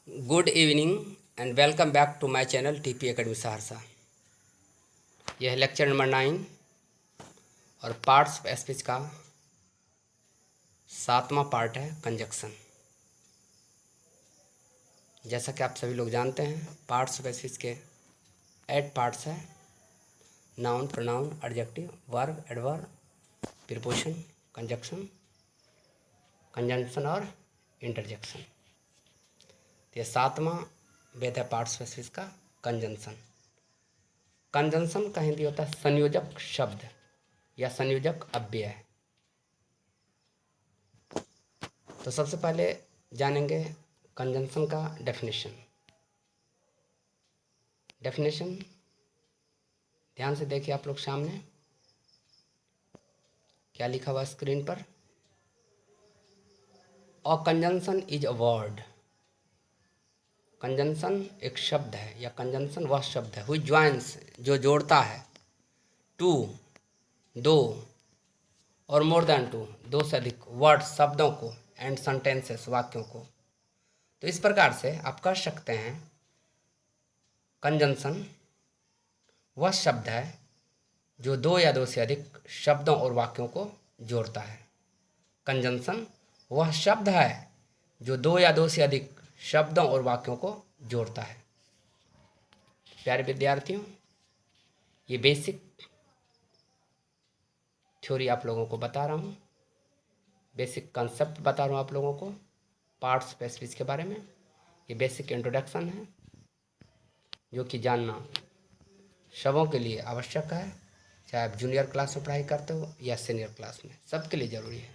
Good evening and welcome back to my channel TP academy Saharsa. यह lecture number 9 और parts of speech का 7वां part है conjunction. जैसा कि आप सभी लोग जानते हैं, पार्ट्स ऑफ स्पीच के 8 पार्ट्स हैं: noun, pronoun, adjective, verb, adverb, preposition, conjunction, conjunction और इंटरजेक्शन। ये 7वां वेद है पार्ट्स ऑफ स्पीच का कंजंक्शन। कंजंक्शन का हिंदी होता है संयोजक शब्द या संयोजक अव्यय। तो सबसे पहले जानेंगे कंजंक्शन का डेफिनेशन। ध्यान से देखिए आप लोग, सामने क्या लिखा हुआ स्क्रीन पर। A conjunction is a word. Conjunction एक शब्द है या कंजंक्शन वह शब्द है व्हिच ज्वाइंस, जो जोड़ता है, टू, दो, और मोर देन टू, दो से अधिक, वर्ड शब्दों को, एंड सेंटेंसेस वाक्यों को। तो इस प्रकार से आप कह सकते हैं कंजंक्शन वह शब्द है जो दो या दो से अधिक शब्दों और वाक्यों को जोड़ता है। कंजंक्शन वह शब्द है जो दो या दो से अधिक शब्दों और वाक्यों को जोड़ता है। प्यारे विद्यार्थियों, ये बेसिक थ्योरी आप लोगों को बता रहा हूँ, बेसिक कंसेप्ट बता रहा हूँ आप लोगों को पार्ट्स ऑफ स्पीच के बारे में। ये बेसिक इंट्रोडक्शन है जो कि जानना सबों के लिए आवश्यक है, चाहे आप जूनियर क्लास में पढ़ाई करते हो या सीनियर क्लास में, सबके लिए ज़रूरी है।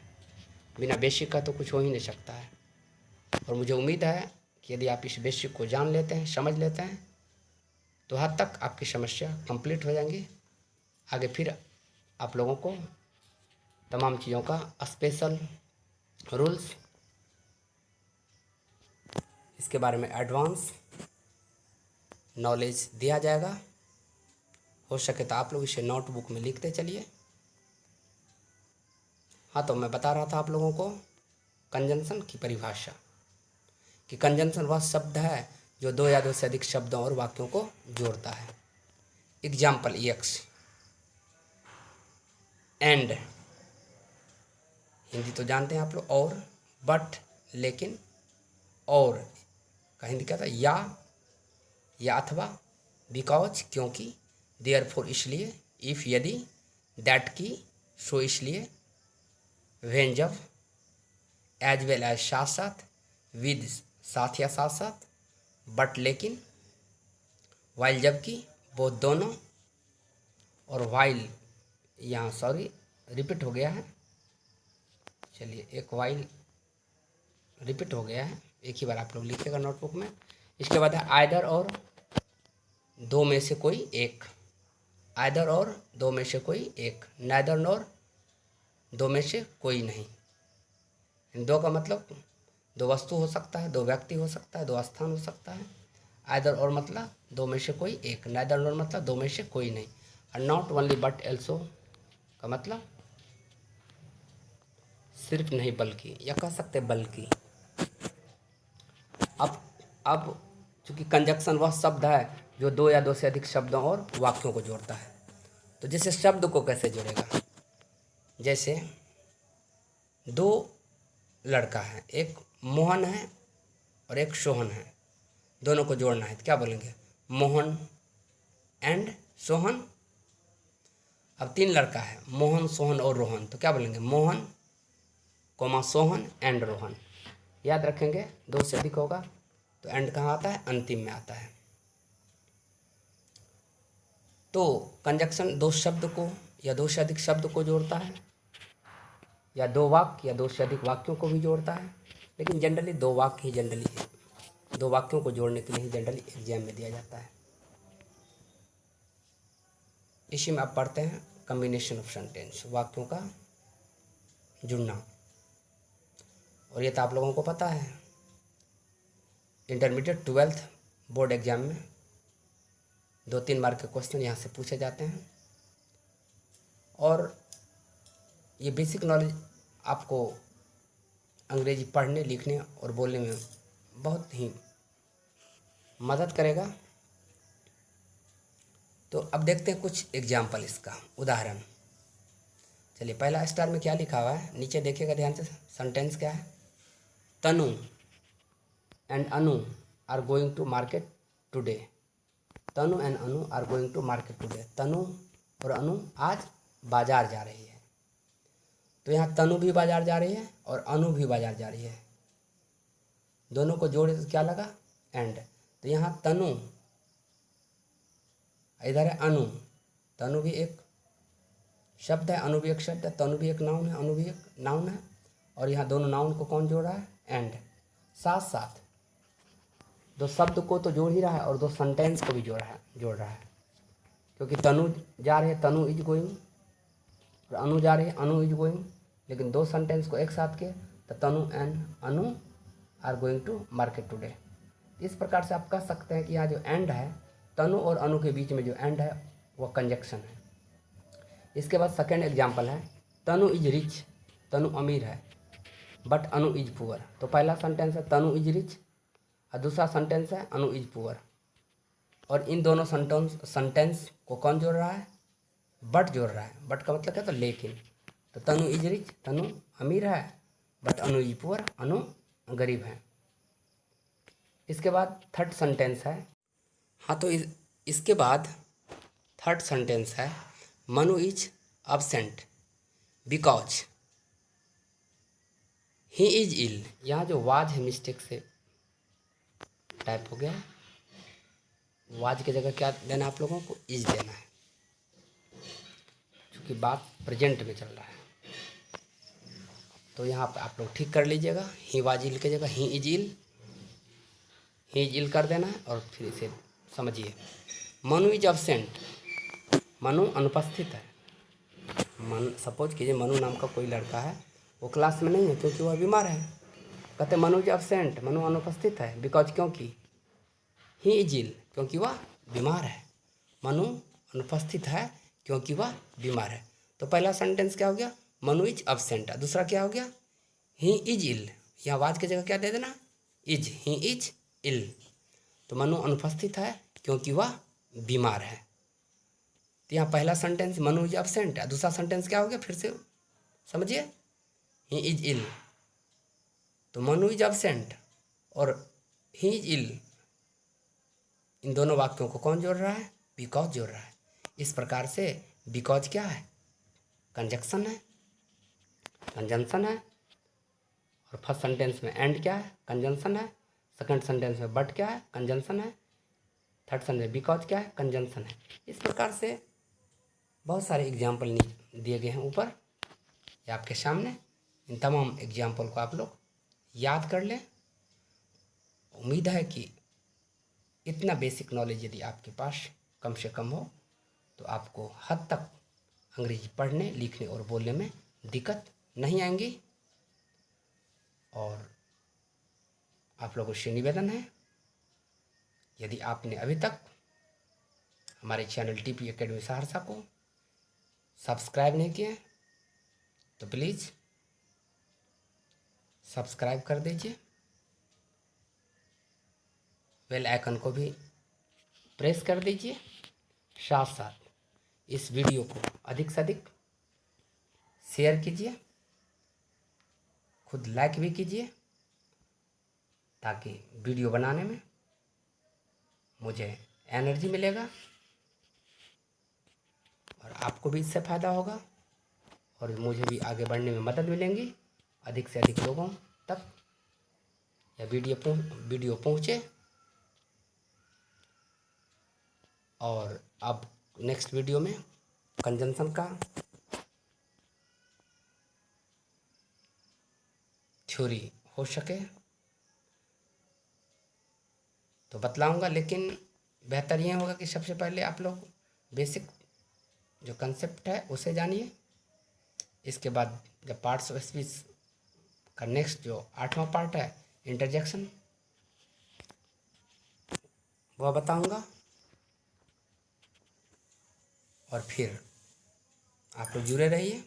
बिना बेसिक का तो कुछ हो ही नहीं सकता है। और मुझे उम्मीद है कि यदि आप इस बेसिक को जान लेते हैं, समझ लेते हैं, तो हद तक आपकी समस्या कंप्लीट हो जाएंगी। आगे फिर आप लोगों को तमाम चीज़ों का स्पेशल रूल्स, इसके बारे में एडवांस नॉलेज दिया जाएगा। हो सके तो आप लोग इसे नोटबुक में लिखते चलिए। हाँ, तो मैं बता रहा था आप लोगों को कंजंक्शन की परिभाषा कि कंजंक्शन वह शब्द है जो दो या दो से अधिक शब्दों और वाक्यों को जोड़ता है। एग्जाम्पल: एक्स, एंड, हिंदी तो जानते हैं आप लोग, और, बट, लेकिन, और का हिंदी क्या था, या अथवा, बिकॉज क्योंकि, देयरफॉर इसलिए, इफ यदि, दैट की, सो इसलिए, व्हेन जब, एज वेल एज साथ साथ, विद साथ या साथ साथ, बट लेकिन, वाइल जबकि, बोथ दोनों, और वाइल, यहाँ सॉरी रिपीट हो गया है, चलिए एक वाइल रिपीट हो गया है, एक ही बार आप लोग लिखिएगा नोटबुक में। इसके बाद है आइदर और दो में से कोई एक, आइदर और दो में से कोई एक, नाइदर नॉर दो में से कोई नहीं। इन दो का मतलब दो वस्तु हो सकता है, दो व्यक्ति हो सकता है, दो स्थान हो सकता है। आइदर और मतलब दो में से कोई एक, नाइदर नॉर मतलब दो में से कोई नहीं, और नॉट ओनली बट एल्सो का मतलब सिर्फ नहीं बल्कि, या कह सकते बल्कि। अब चूंकि कंजक्शन वह शब्द है जो दो या दो से अधिक शब्दों और वाक्यों को जोड़ता है, तो जैसे शब्द को कैसे जोड़ेगा, जैसे दो लड़का है, एक मोहन है और एक सोहन है, दोनों को जोड़ना है तो क्या बोलेंगे, मोहन एंड सोहन। अब तीन लड़का है, मोहन, सोहन और रोहन, तो क्या बोलेंगे, मोहन कोमा सोहन एंड रोहन। याद रखेंगे, दो से अधिक होगा तो एंड कहाँ आता है, अंतिम में आता है। तो कंजक्शन दो शब्द को या दो से अधिक शब्द को जोड़ता है, या दो वाक्य या दो से अधिक वाक्यों को भी जोड़ता है, लेकिन जनरली दो वाक्य ही दो वाक्यों को जोड़ने के लिए ही जनरली एग्जाम में दिया जाता है। इसी में आप पढ़ते हैं कम्बिनेशन ऑफ सेंटेंस, वाक्यों का जुड़ना। और ये तो आप लोगों को पता है, इंटरमीडिएट 12th बोर्ड एग्जाम में 2-3 मार्क के क्वेश्चन यहाँ से पूछे जाते हैं। और ये बेसिक नॉलेज आपको अंग्रेजी पढ़ने, लिखने और बोलने में बहुत ही मदद करेगा। तो अब देखते हैं कुछ एग्जाम्पल, इसका उदाहरण। चलिए, पहला स्टार में क्या लिखा हुआ है, नीचे देखिएगा ध्यान से। सेंटेंस क्या है, Tanu and Anu are going to market today. Tanu and Anu are going to market today. Tanu और अनु आज बाजार जा रही है। तो यहाँ तनु भी बाजार जा रही है और अनु भी बाजार जा रही है, दोनों को जोड़े तो क्या लगा, एंड। तो यहाँ तनु, इधर है अनु। तनु भी एक शब्द है, अनु भी एक शब्द है, तनु भी एक नाउन है, अनु भी एक नाउन है। और यहाँ दोनों नाउन को कौन जोड़ रहा है, एंड। साथ साथ दो शब्द को तो जोड़ ही रहा है और दो सेंटेंस को भी जोड़ रहा है। क्योंकि तनु जा रही है, तनु इज गोइंग, और अनु जा रही है, अनु इज गोइंग। लेकिन दो सेंटेंस को एक साथ के, तो Tanu and Anu are going to market today. इस प्रकार से आप कह सकते हैं कि यहाँ जो एंड है, तनु और अनु के बीच में जो एंड है वो कंजक्शन है। इसके बाद सेकेंड एग्जाम्पल है, तनु इज रिच। तनु अमीर है बट अनु इज पुअर। तो पहला सेंटेंस है तनु इज रिच और दूसरा सेंटेंस है अनु इज पुअर। और इन दोनों सेंटेंस को कौन जोड़ रहा है, बट जोड़ रहा है। बट का मतलब क्या, तो लेकिन। तो तनु इज रिच, तनु अमीर है, बट अनु इज पुअर, अनु गरीब है। इसके बाद थर्ड सेंटेंस है, हाँ, तो इसके बाद थर्ड सेंटेंस है, Manu is absent because he is ill. यहाँ जो वाज है मिस्टेक से टाइप हो गया है, वाज की जगह क्या देना आप लोगों को, इज देना है, क्योंकि बात प्रेजेंट में चल रहा है। तो यहाँ पर आप लोग ठीक कर लीजिएगा, ही वाज इल की जगह ही इज इल कर देना है। और फिर इसे समझिए, मनु इज अब्सेंट, मनु अनुपस्थित है। सपोज कीजिए मनु नाम का कोई लड़का है, वो क्लास में नहीं है क्योंकि वह बीमार है। कहते मनु इज अब्सेंट, मनु अनुपस्थित है, बिकॉज क्योंकि, ही इज इल क्योंकि वह बीमार है, मनु अनुपस्थित है क्योंकि वह बीमार है। तो पहला सेंटेंस क्या हो गया, मनु इज अब्सेंट। दूसरा क्या हो गया, ही इज इल। यहाँ वाज की जगह क्या दे देना, इज, ही इज इल। तो मनु अनुपस्थित है क्योंकि वह बीमार है। तो यहाँ पहला सेंटेंस मनु इज अब्सेंट है, दूसरा सेंटेंस क्या हो गया, फिर से समझिए, ही इज इल। तो मनु इज अब्सेंट और ही इज इल, इन दोनों वाक्यों को कौन जोड़ रहा है, बिकॉज जोड़ रहा है। इस प्रकार से बिकॉज क्या है, कंजक्शन है, कंजंक्शन है। और फर्स्ट सेंटेंस में एंड क्या है, कंजंक्शन है। सेकंड सेंटेंस में बट क्या है, कंजंक्शन है। थर्ड सेंटेंस में बिकॉज क्या है, कंजंक्शन है। इस प्रकार से बहुत सारे एग्जाम्पल दिए गए हैं ऊपर या आपके सामने। इन तमाम एग्जाम्पल को आप लोग याद कर लें। उम्मीद है कि इतना बेसिक नॉलेज यदि आपके पास कम से कम हो तो आपको हद तक अंग्रेजी पढ़ने, लिखने और बोलने में दिक्कत नहीं आएंगी। और आप लोगों से निवेदन है, यदि आपने अभी तक हमारे चैनल टीपी एकेडमी सहरसा को सब्सक्राइब नहीं किया तो प्लीज़ सब्सक्राइब कर दीजिए, बेल आइकन को भी प्रेस कर दीजिए। साथ साथ इस वीडियो को अधिक से अधिक शेयर कीजिए, खुद लाइक भी कीजिए, ताकि वीडियो बनाने में मुझे एनर्जी मिलेगा और आपको भी इससे फ़ायदा होगा और मुझे भी आगे बढ़ने में मदद मिलेंगी। अधिक से अधिक लोगों तक यह वीडियो पहुँचे। और अब नेक्स्ट वीडियो में कंजंक्शन का थ्योरी हो सके तो बतलाऊंगा, लेकिन बेहतर ये होगा कि सबसे पहले आप लोग बेसिक जो कंसेप्ट है उसे जानिए। इसके बाद जब पार्ट्स ऑफ स्पीच का नेक्स्ट जो 8वां पार्ट है, इंटरजेक्शन, वह बताऊंगा। और फिर आप लोग जुड़े रहिए,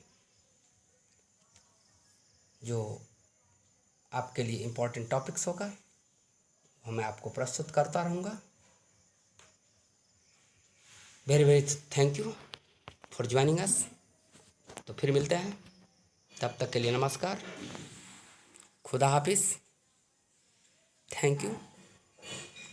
जो आपके लिए इम्पोर्टेंट टॉपिक्स होगा वो मैं आपको प्रस्तुत करता रहूँगा। Very very thank you for joining us. तो फिर मिलते हैं, तब तक के लिए नमस्कार, खुदा हाफिज़, थैंक यू।